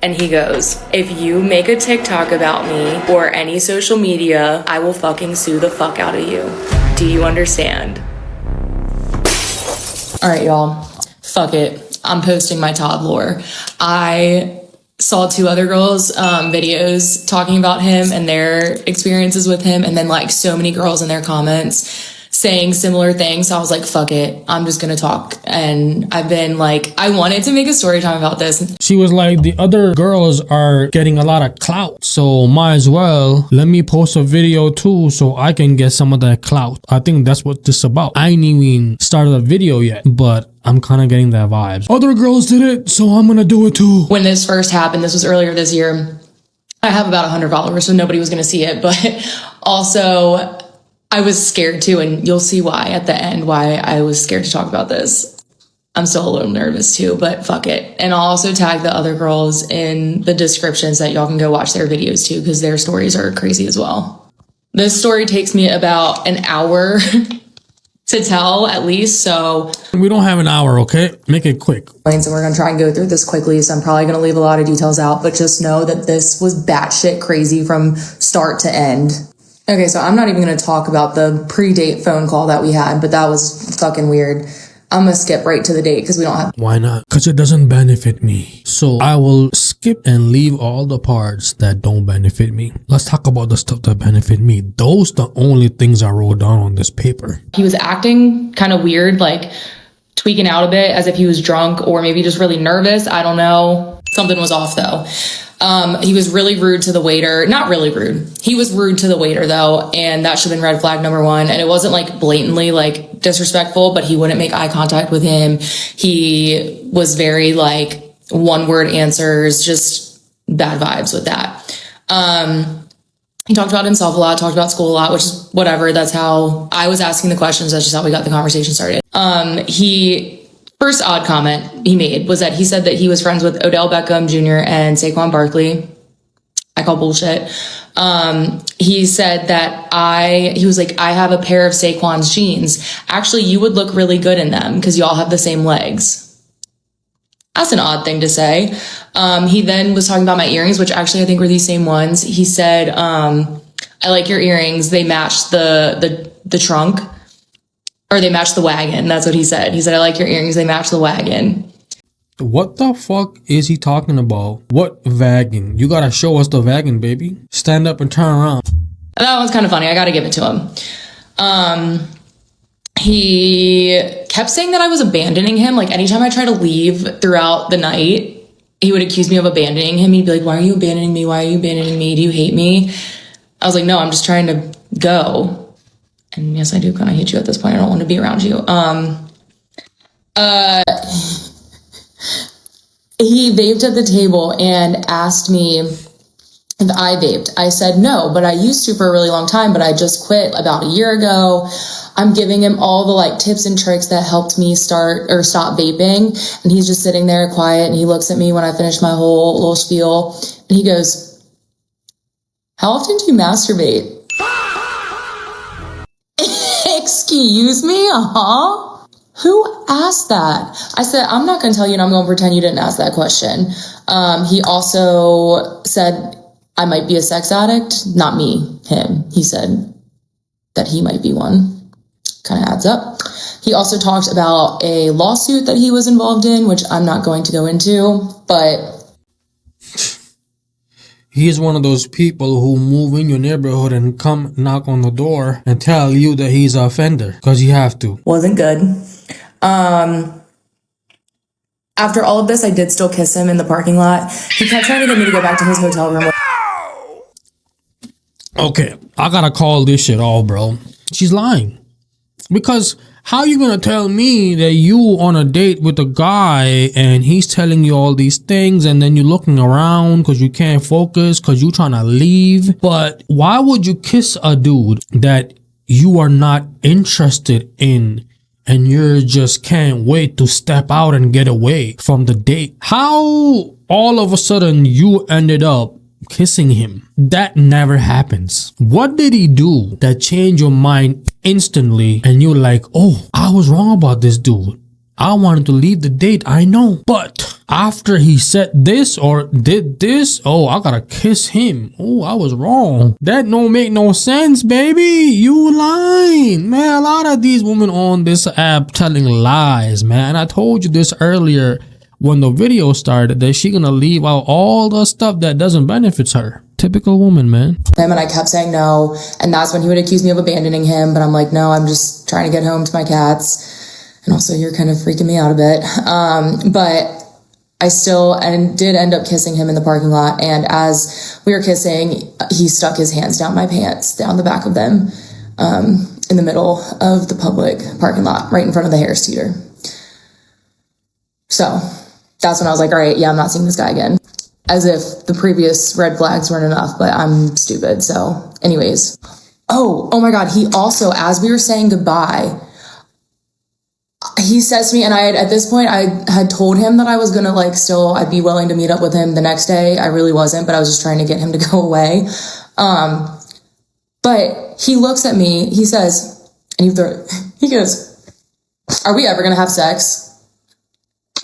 And he goes, if you make a TikTok about me or any social media, I will fucking sue the fuck out of you. Do you understand? All right, y'all. Fuck it. I'm posting my Todd lore. I saw 2 other girls' videos talking about him and their experiences with him. And then like so many girls in their comments saying similar things. So I was like, fuck it. I'm just going to talk. And I've been like, I wanted to make a story time about this. She was like, the other girls are getting a lot of clout, so might as well let me post a video too so I can get some of that clout. I think that's what this is about. I ain't even started a video yet, but I'm kind of getting that vibes. Other girls did it, so I'm going to do it too. When this first happened, this was earlier this year, I have about 100 followers, so nobody was going to see it. But also, I was scared too, and you'll see why at the end, why I was scared to talk about this. I'm still a little nervous too, but fuck it. And I'll also tag the other girls in the description so that y'all can go watch their videos too, because their stories are crazy as well. This story takes me about an hour to tell at least, so. We don't have an hour, okay? Make it quick. So we're gonna try and go through this quickly, so I'm probably gonna leave a lot of details out, but just know that this was batshit crazy from start to end. Okay, so I'm not even going to talk about the pre-date phone call that we had, but that was fucking weird. I'm going to skip right to the date because we don't have... Why not? Because it doesn't benefit me. So I will skip and leave all the parts that don't benefit me. Let's talk about the stuff that benefit me. Those the only things I wrote down on this paper. He was acting kind of weird, like tweaking out a bit as if he was drunk or maybe just really nervous. I don't know. Something was off though. He was really rude to the waiter. Not really rude. He was rude to the waiter though. And that should have been red flag number 1. And it wasn't like blatantly like disrespectful, but he wouldn't make eye contact with him. He was very like 1-word answers, just bad vibes with that. He talked about himself a lot, talked about school a lot, which is whatever. That's how I was asking the questions. That's just how we got the conversation started. First odd comment he made was that he said that he was friends with Odell Beckham Jr. and Saquon Barkley. I call bullshit. He said that he was like, I have a pair of Saquon's jeans. Actually, you would look really good in them because y'all have the same legs. That's an odd thing to say. He then was talking about my earrings, which actually I think were these same ones. He said, I like your earrings. They match the trunk. Or they match the wagon. That's what he said. He said, I like your earrings. They match the wagon. What the fuck is he talking about? What wagon? You gotta show us the wagon, baby. Stand up and turn around. That was kind of funny. I gotta give it to him. He kept saying that I was abandoning him. Like anytime I try to leave throughout the night, he would accuse me of abandoning him. He'd be like, why are you abandoning me? Why are you abandoning me? Do you hate me? I was like, no, I'm just trying to go. And yes, I do kind of hate you at this point. I don't want to be around you. He vaped at the table and asked me if I vaped. I said no, but I used to for a really long time, but I just quit about a year ago. I'm giving him all the like tips and tricks that helped me start or stop vaping. And he's just sitting there quiet and he looks at me when I finish my whole little spiel and he goes, how often do you masturbate? Excuse me? Who asked that? I said, I'm not going to tell you and I'm going to pretend you didn't ask that question. He also said I might be a sex addict. Not me, him. He said that he might be one. Kind of adds up. He also talked about a lawsuit that he was involved in, which I'm not going to go into, but... He's one of those people who move in your neighborhood and come knock on the door and tell you that he's an offender because you have to. Wasn't good. After all of this, I did still kiss him in the parking lot. He kept trying to get me to go back to his hotel room. Okay, I gotta call this shit off, bro. She's lying. Because how you gonna tell me that you on a date with a guy and he's telling you all these things and then you're looking around because you can't focus because you're trying to leave? But why would you kiss a dude that you are not interested in and you just can't wait to step out and get away from the date? How all of a sudden you ended up kissing him? That never happens. What did he do that changed your mind instantly and you're like, oh, I was wrong about this dude I wanted to leave the date, I know. But after he said this or did this, oh, I gotta kiss him. Oh, I was wrong. That don't make no sense, baby. You lying. Man, a lot of these women on this app telling lies, man. I told you this earlier when the video started, that she gonna leave out all the stuff that doesn't benefit her. Typical woman, man. Him, and I kept saying no, and that's when he would accuse me of abandoning him, but I'm like, no, I'm just trying to get home to my cats. And also, you're kind of freaking me out a bit. But I still did end up kissing him in the parking lot. And as we were kissing, he stuck his hands down my pants, down the back of them, in the middle of the public parking lot, right in front of the Harris Teeter. So that's when I was like, all right, yeah, I'm not seeing this guy again. As if the previous red flags weren't enough, but I'm stupid. So anyways. Oh my God. He also, as we were saying goodbye, he says to me, and at this point, I had told him that I was going to I'd be willing to meet up with him the next day. I really wasn't, but I was just trying to get him to go away. But he looks at me, he says, and he goes, are we ever going to have sex?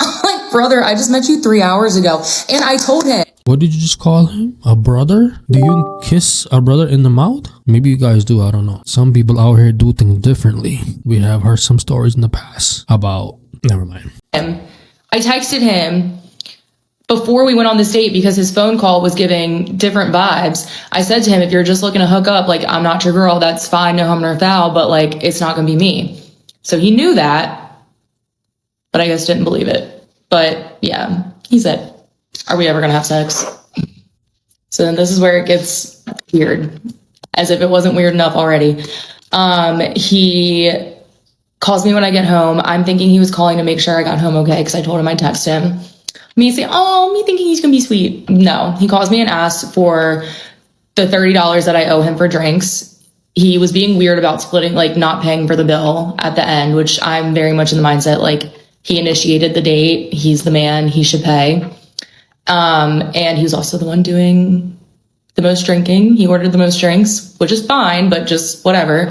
I'm like, brother, I just met you 3 hours ago. And I told him. What did you just call him? A brother? Do you kiss a brother in the mouth? Maybe you guys do, I don't know. Some people out here do things differently. We have heard some stories in the past about, never mind. I texted him before we went on this date because his phone call was giving different vibes. I said to him, if you're just looking to hook up, I'm not your girl, that's fine, no harm, no foul, but it's not gonna be me. So he knew that, but I guess didn't believe it. But yeah, he said, are we ever gonna have sex? So then this is where it gets weird, as if it wasn't weird enough already. He calls me when I get home. I'm thinking he was calling to make sure I got home okay, because I told him I'd text him. Me thinking he's gonna be sweet. No, he calls me and asks for the $30 that I owe him for drinks. He was being weird about splitting, not paying for the bill at the end, which I'm very much in the mindset, he initiated the date. He's the man, he should pay. And he was also the one doing the most drinking. He ordered the most drinks, which is fine, but just whatever.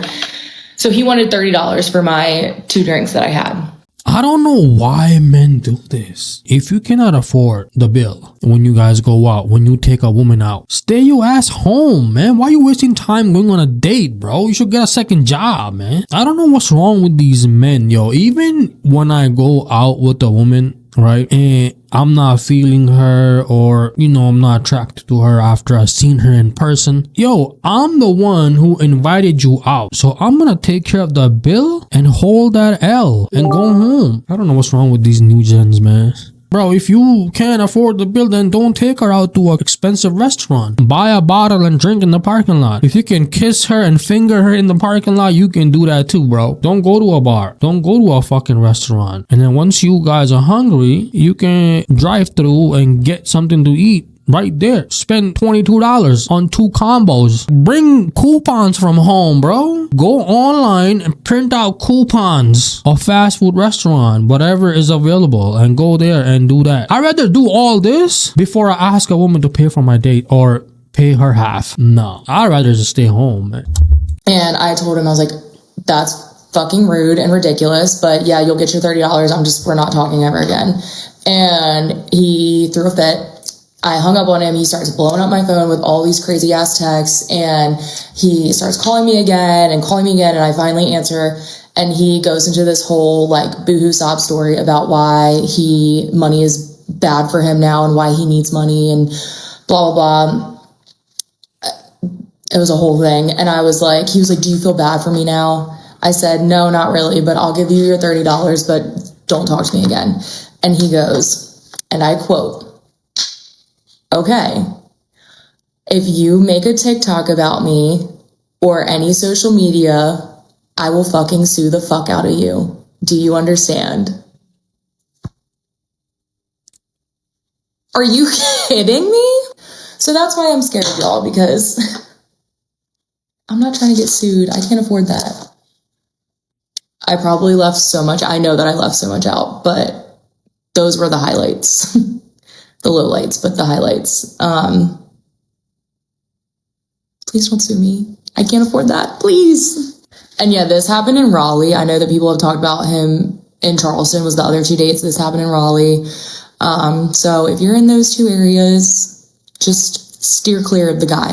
So he wanted $30 for my 2 drinks that I had. I don't know why men do this. If you cannot afford the bill when you guys go out, when you take a woman out, stay your ass home, man. Why are you wasting time going on a date, bro? You should get a second job, man. I don't know what's wrong with these men, yo. Even when I go out with a woman, right, and I'm not feeling her, or I'm not attracted to her after I've seen her in person, yo, I'm the one who invited you out, so I'm gonna take care of the bill and hold that L and go home. I don't know what's wrong with these new gens, man. Bro, if you can't afford the bill, then don't take her out to an expensive restaurant. Buy a bottle and drink in the parking lot. If you can kiss her and finger her in the parking lot, you can do that too, bro. Don't go to a bar. Don't go to a fucking restaurant. And then once you guys are hungry, you can drive through and get something to eat. Right there. Spend $22 on 2 combos. Bring coupons from home, bro. Go online and print out coupons of fast food restaurant, whatever is available, and go there and do that. I'd rather do all this before I ask a woman to pay for my date or pay her half. No, I'd rather just stay home, man. And I told him, I was like, that's fucking rude and ridiculous, but yeah, you'll get your $30. We're not talking ever again. And he threw a fit. I hung up on him. He starts blowing up my phone with all these crazy ass texts, and he starts calling me again. And I finally answer, and he goes into this whole boohoo sob story about why money is bad for him now and why he needs money and blah, blah, blah. It was a whole thing. And he was like, do you feel bad for me now? I said, no, not really, but I'll give you your $30, but don't talk to me again. And he goes, and I quote, okay, if you make a TikTok about me or any social media, I will fucking sue the fuck out of you. Do you understand? Are you kidding me? So that's why I'm scared of y'all, because I'm not trying to get sued. I can't afford that. I probably left so much. I know that I left so much out, but those were the highlights. The lowlights, but the highlights. Please don't sue me. I can't afford that. Please. And yeah, this happened in Raleigh. I know that people have talked about him in Charleston was the other 2 dates. This happened in Raleigh. So if you're in those 2 areas, just steer clear of the guy.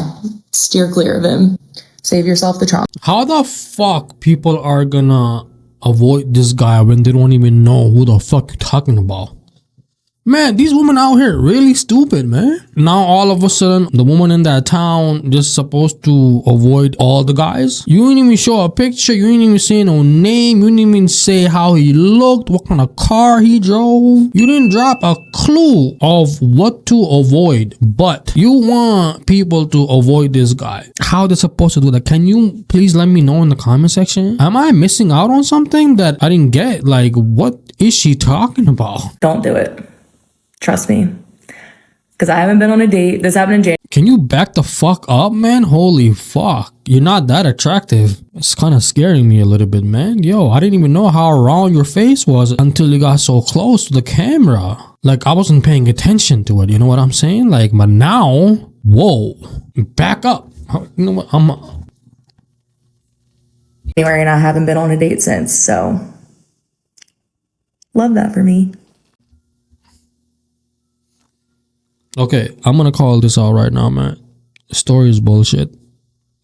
Steer clear of him. Save yourself the trauma. How the fuck people are gonna avoid this guy when they don't even know who the fuck you're talking about? Man, these women out here really stupid, man. Now all of a sudden, the woman in that town just supposed to avoid all the guys. You didn't even show a picture. You didn't even say no name. You didn't even say how he looked, what kind of car he drove. You didn't drop a clue of what to avoid. But you want people to avoid this guy. How they supposed to do that? Can you please let me know in the comment section? Am I missing out on something that I didn't get? Like, what is she talking about? Don't do it. Trust me. Because I haven't been on a date. This happened in January. Can you back the fuck up, man? Holy fuck. You're not that attractive. It's kind of scaring me a little bit, man. Yo, I didn't even know how round your face was until you got so close to the camera. Like, I wasn't paying attention to it. You know what I'm saying? Like, but now, whoa. Back up. You know what? And I haven't been on a date since. So, love that for me. Okay, I'm gonna call this out right now, man. The story is bullshit.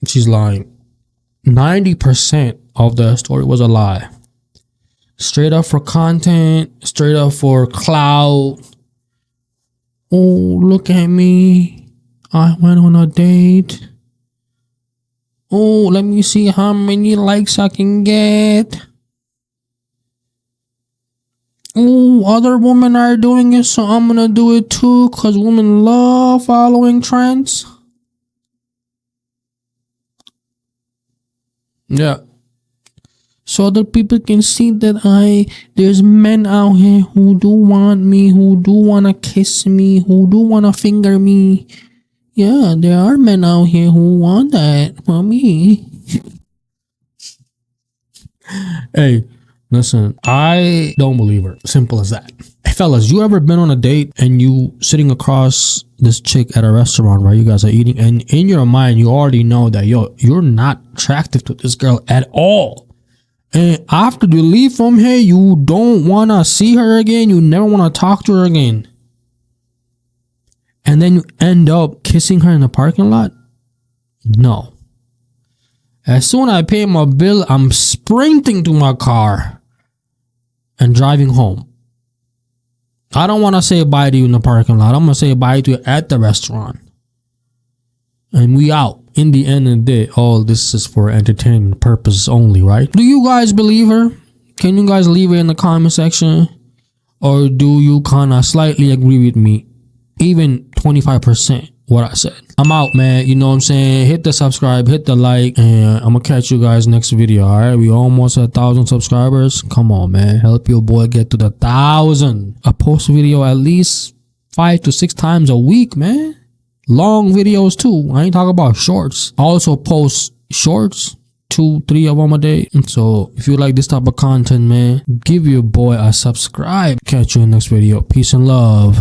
She's lying. 90% of the story was a lie. Straight up for content, straight up for clout. Oh, look at me. I went on a date. Oh, let me see how many likes I can get. Oh, other women are doing it, so I'm gonna do it too, because women love following trends. Yeah. So other people can see that there's men out here who do want me, who do wanna kiss me, who do wanna finger me. Yeah, there are men out here who want that for me. Hey. Listen, I don't believe her. Simple as that. Hey, fellas, you ever been on a date and you sitting across this chick at a restaurant, right? You guys are eating, and in your mind, you already know that, yo, you're not attractive to this girl at all. And after you leave from here, you don't want to see her again. You never want to talk to her again. And then you end up kissing her in the parking lot? No. As soon as I pay my bill, I'm sprinting to my car and driving home. I don't want to say bye to you in the parking lot. I'm going to say bye to you at the restaurant. And we out. In the end of the day, all this is for entertainment purposes only, right? Do you guys believe her? Can you guys leave it in the comment section? Or do you kind of slightly agree with me? Even 25% what I said. I'm out, man. You know what I'm saying? Hit the subscribe, hit the like, and I'm gonna catch you guys next video. All right, we almost at 1,000 subscribers. Come on, man, help your boy get to the 1,000. I post a video at least 5 to 6 times a week, man. Long videos too. I ain't talking about shorts. I also post shorts, 2-3 of them a day. So if you like this type of content, man, give your boy a subscribe. Catch you in the next video. Peace and love.